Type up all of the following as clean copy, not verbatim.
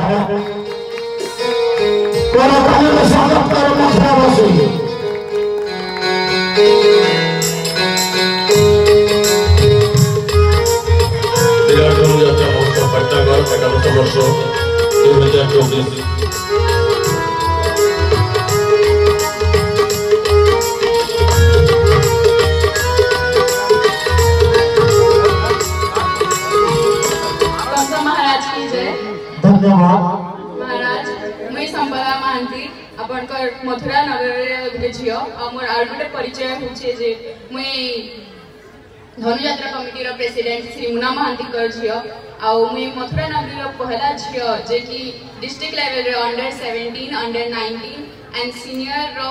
है कोरा पानी में स्वागत करो मथुरा वासी विराट कोहली अच्छा महोत्सव पटनागढ़ 11 वर्ष 2024 महाराज मुई संपदा महांती आपनकर मथुरा नगर रे झियो आ मोर आर गोटे परिचय होचे जे मुई धनुयात्रा कमिटी रो प्रेसिडेंट श्री मुना महांती कर झियो आ मुई मथुरा नगर रो पहला झियो जे कि डिस्ट्रिक्ट लेवल रे अंडर 17 अंडर 19 एंड सीनियर रो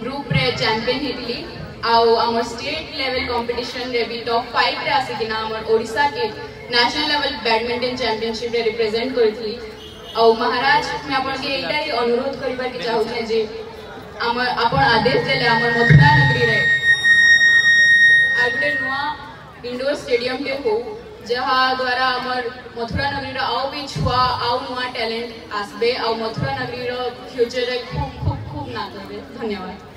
ग्रुप रे चैंपियन हेतली आम स्टेट लेवल कंपटीशन रे भी टॉप 5 रे आसिकिना हमर ओडिसा के नेशनल लेवल बैडमिंटन चैंपियनशिप रे रिप्रेजेंट करथली आ महाराज मैं आपन के एटा ही अनुरोध करबा के चाहू छे जे हमर आपन आदेश देले हमर मथुरा नगरी रे आगुडे नुआ इंडोर स्टेडियम टे हो जहा द्वारा हमर मथुरा नगरी रो आउ भी छुआ आउ नुआ टैलेंट आसबे आ मथुरा नगरी रो फ्यूचर रे खूब खूब खूब ना करबे धन्यवाद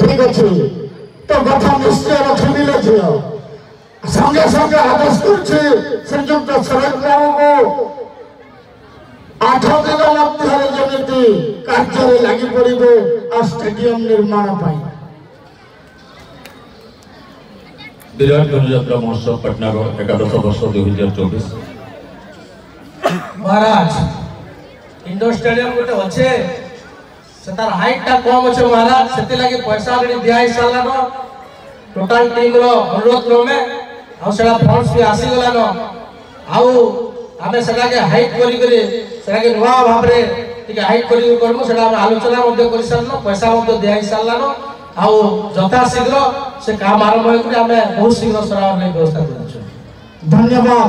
ठीक अछि तो कथा निश्चय रखनी ले छियो संगे संगे आदेश करछि संयुक्त सरकार बाबू को 8 दिन मध्य जमिति कार्य रे लागि पड़िबे आ स्टेडियम निर्माण पाई विराट धनुयात्रा महोत्सव पटनागढ़ 11 वर्ष 2024 महाराज इंडोर स्टेडियम गोटे अच्छे से तार हाइट टा कम अच्छे महाराज से लगे पैसा ऑलरेडी दिया ही साला नो टोटल टीम रो अनुरोध क्रमे आ सेला फंड्स भी आसी गला नो आउ हमें सेला के हाइट करी करी सेला के नवा भाव रे ठीक हाइट करी करमु सेला हम आलोचना मध्ये करि सारनो पैसा मध्ये दिया ही साला नो आउ जथा शीघ्र से काम आरंभ होई हमें बहुत शीघ्र सराव नै व्यवस्था करछु धन्यवाद।